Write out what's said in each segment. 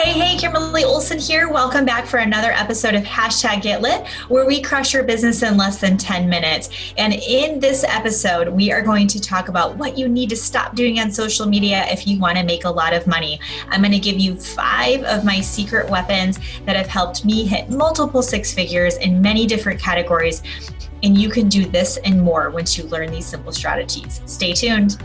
Hey, Kimberly Olson here. Welcome back for another episode of Get Lit, where we crush your business in less than 10 minutes. And in this episode, we are going to talk about what you need to stop doing on social media if you want to make a lot of money. I'm going to give you 5 of my secret weapons that have helped me hit multiple 6 figures in many different categories. And you can do this and more once you learn these simple strategies. Stay tuned.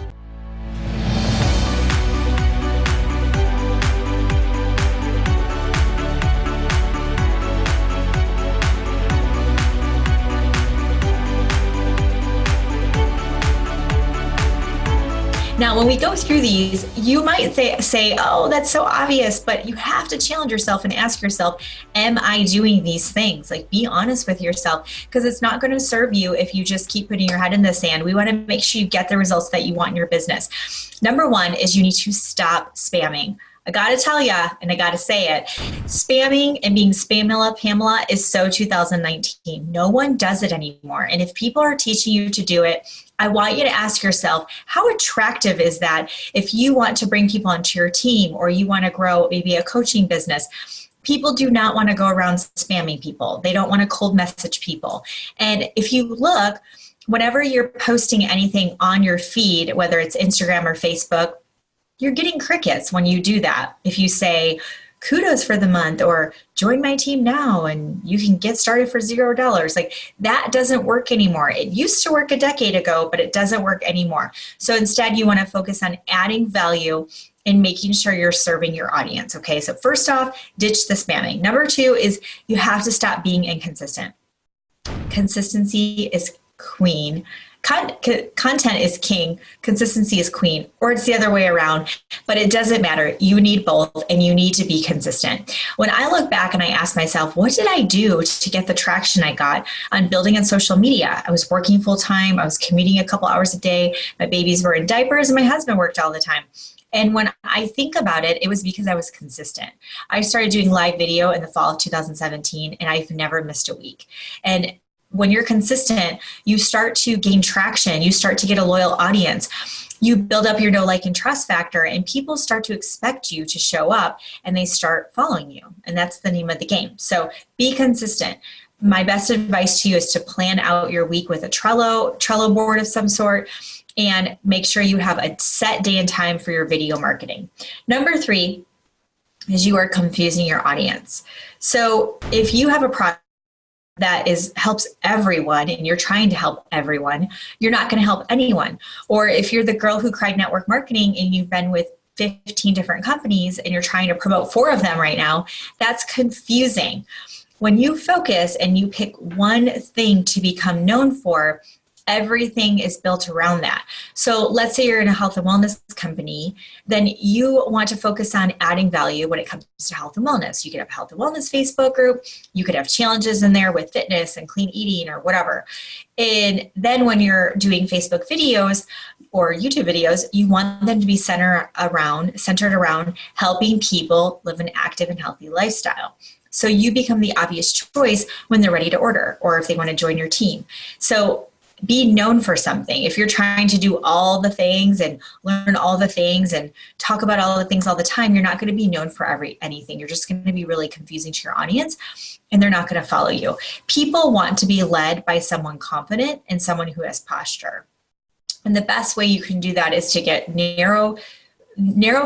Now, when we go through these, you might say, oh, that's so obvious, but you have to challenge yourself and ask yourself, am I doing these things? Like, be honest with yourself, because it's not going to serve you if you just keep putting your head in the sand. We want to make sure you get the results that you want in your business. Number 1 is you need to stop spamming. I got to tell ya, and I got to say it, spamming and being Pamela is so 2019. No one does it anymore. And if people are teaching you to do it, I want you to ask yourself, how attractive is that if you want to bring people onto your team or you want to grow maybe a coaching business? People do not want to go around spamming people. They don't want to cold message people. And if you look, whenever you're posting anything on your feed, whether it's Instagram or Facebook, you're getting crickets when you do that. If you say, kudos for the month, or join my team now and you can get started for $0. Like, that doesn't work anymore. It used to work a decade ago, but it doesn't work anymore. So instead, you want to focus on adding value and making sure you're serving your audience. Okay, so first off, ditch the spamming. Number 2 is you have to stop being inconsistent. Consistency is queen. Content is king, consistency is queen, or it's the other way around, but it doesn't matter. You need both, and you need to be consistent. When I look back and I ask myself, what did I do to get the traction I got on building on social media? I was working full time. I was commuting a couple hours a day. My babies were in diapers and my husband worked all the time. And when I think about it, it was because I was consistent. I started doing live video in the fall of 2017, and I've never missed a week. And when you're consistent, you start to gain traction. You start to get a loyal audience. You build up your know, like, and trust factor, and people start to expect you to show up, and they start following you. And that's the name of the game. So be consistent. My best advice to you is to plan out your week with a Trello board of some sort, and make sure you have a set day and time for your video marketing. Number 3 is you are confusing your audience. So if you have a product that helps everyone and you're trying to help everyone, you're not going to help anyone. Or if you're the girl who cried network marketing and you've been with 15 different companies and you're trying to promote 4 of them right now, that's confusing. When you focus and you pick one thing to become known for, everything is built around that. So let's say you're in a health and wellness company, then you want to focus on adding value when it comes to health and wellness. You could have a health and wellness Facebook group. You could have challenges in there with fitness and clean eating or whatever. And then when you're doing Facebook videos or YouTube videos, you want them to be centered around helping people live an active and healthy lifestyle. So you become the obvious choice when they're ready to order or if they want to join your team. So be known for something. If you're trying to do all the things and learn all the things and talk about all the things all the time, you're not going to be known for anything. You're just going to be really confusing to your audience, and they're not going to follow you. People want to be led by someone confident and someone who has posture. And the best way you can do that is to get narrow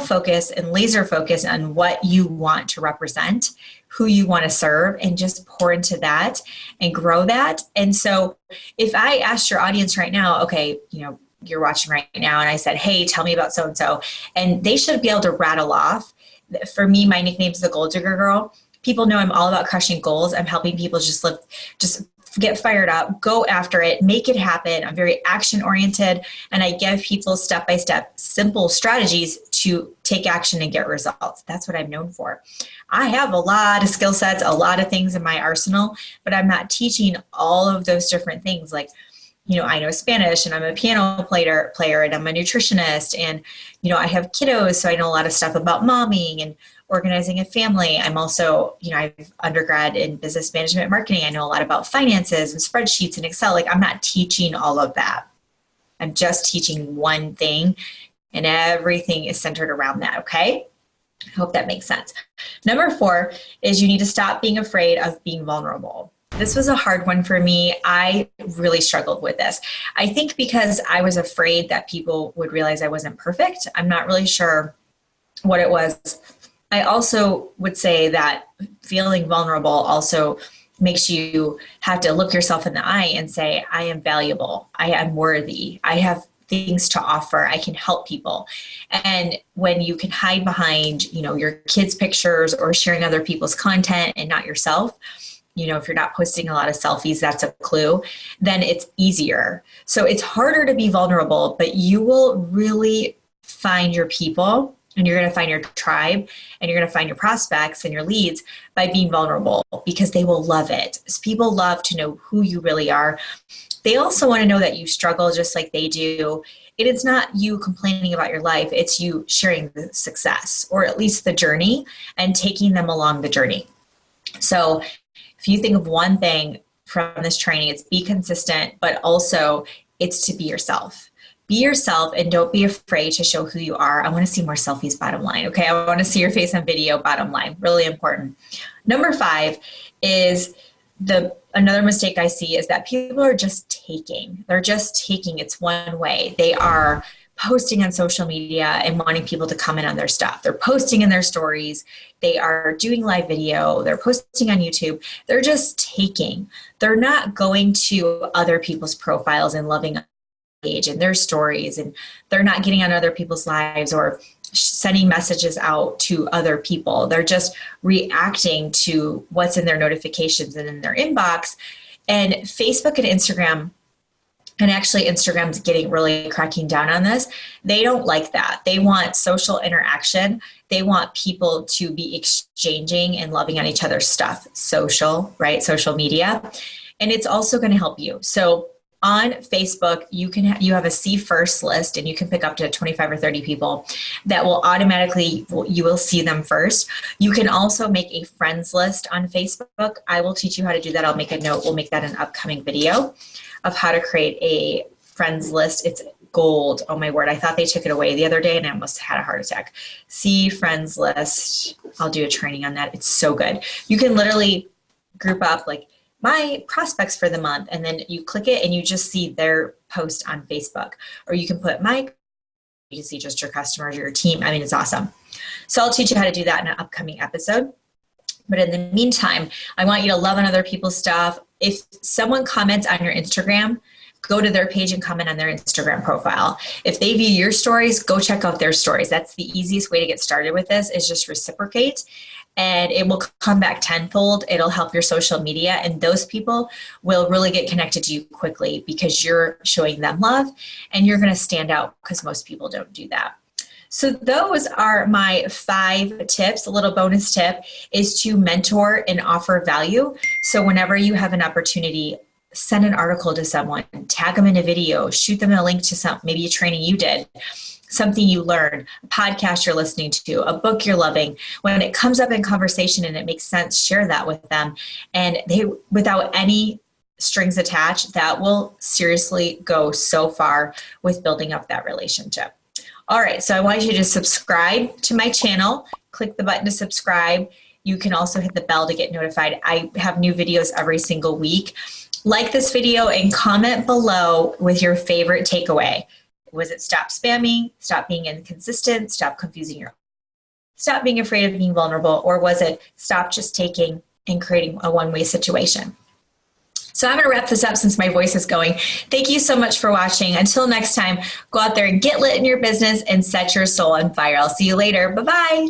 focus and laser focus on what you want to represent, who you want to serve, and just pour into that and grow that. And so if I asked your audience right now, okay, you're watching right now, and I said, hey, tell me about so-and-so, and they should be able to rattle off. For me, my nickname is the Goal Digger Girl. People know I'm all about crushing goals. I'm helping people just get fired up, go after it, make it happen. I'm very action oriented, and I give people step-by-step simple strategies to take action and get results. That's what I'm known for. I have a lot of skill sets, a lot of things in my arsenal, but I'm not teaching all of those different things. Like, I know Spanish, and I'm a piano player, and I'm a nutritionist, and, I have kiddos, so I know a lot of stuff about momming and organizing a family. I'm also, I have undergrad in business management marketing. I know a lot about finances and spreadsheets and Excel. Like, I'm not teaching all of that. I'm just teaching one thing, and everything is centered around that. Okay. I hope that makes sense. Number 4 is you need to stop being afraid of being vulnerable. This was a hard one for me. I really struggled with this. I think because I was afraid that people would realize I wasn't perfect. I'm not really sure what it was. I also would say that feeling vulnerable also makes you have to look yourself in the eye and say, I am valuable. I am worthy. I have things to offer. I can help people. And when you can hide behind, your kids' pictures or sharing other people's content and not yourself, if you're not posting a lot of selfies, that's a clue, then it's easier. So it's harder to be vulnerable, but you will really find your people, and you're going to find your tribe, and you're going to find your prospects and your leads by being vulnerable, because they will love it. People love to know who you really are. They also want to know that you struggle just like they do. It's not you complaining about your life. It's you sharing the success, or at least the journey, and taking them along the journey. So if you think of one thing from this training, it's be consistent, but also it's to be yourself. Be yourself and don't be afraid to show who you are. I want to see more selfies, bottom line. Okay. I want to see your face on video, bottom line. Really important. Number 5 is another mistake I see is that people are just taking. They're just taking. It's one way. They are posting on social media and wanting people to comment on their stuff. They're posting in their stories. They are doing live video. They're posting on YouTube. They're just taking. They're not going to other people's profiles and loving page and their stories, and they're not getting on other people's lives or sending messages out to other people. They're just reacting to what's in their notifications and in their inbox. And Facebook and Instagram, and actually Instagram's really cracking down on this. They don't like that. They want social interaction. They want people to be exchanging and loving on each other's stuff. Social, right? Social media. And it's also going to help you. So on Facebook, you have a see first list, and you can pick up to 25 or 30 people that will automatically, you will see them first. You can also make a friends list on Facebook. I will teach you how to do that. I'll make a note. We'll make that an upcoming video of how to create a friends list. It's gold. Oh my word. I thought they took it away the other day and I almost had a heart attack. See friends list. I'll do a training on that. It's so good. You can literally group up like my prospects for the month, and then you click it and you just see their post on Facebook. Or you can put you can see just your customers or your team. I mean, it's awesome. So I'll teach you how to do that in an upcoming episode. But in the meantime, I want you to love on other people's stuff. If someone comments on your Instagram, go to their page and comment on their Instagram profile. If they view your stories, go check out their stories. That's the easiest way to get started with this, is just reciprocate. And it will come back tenfold. It'll help your social media, and those people will really get connected to you quickly because you're showing them love, and you're going to stand out because most people don't do that. So those are my 5 tips. A little bonus tip is to mentor and offer value. So whenever you have an opportunity, send an article to someone, tag them in a video, shoot them a link to maybe a training you did, something you learned, a podcast you're listening to, a book you're loving. When it comes up in conversation and it makes sense, share that with them. And without any strings attached, that will seriously go so far with building up that relationship. All right, so I want you to subscribe to my channel. Click the button to subscribe. You can also hit the bell to get notified. I have new videos every single week. Like this video and comment below with your favorite takeaway. Was it stop spamming, stop being inconsistent, stop stop being afraid of being vulnerable, or was it stop just taking and creating a one-way situation? So I'm going to wrap this up since my voice is going. Thank you so much for watching. Until next time, go out there and get lit in your business and set your soul on fire. I'll see you later. Bye-bye.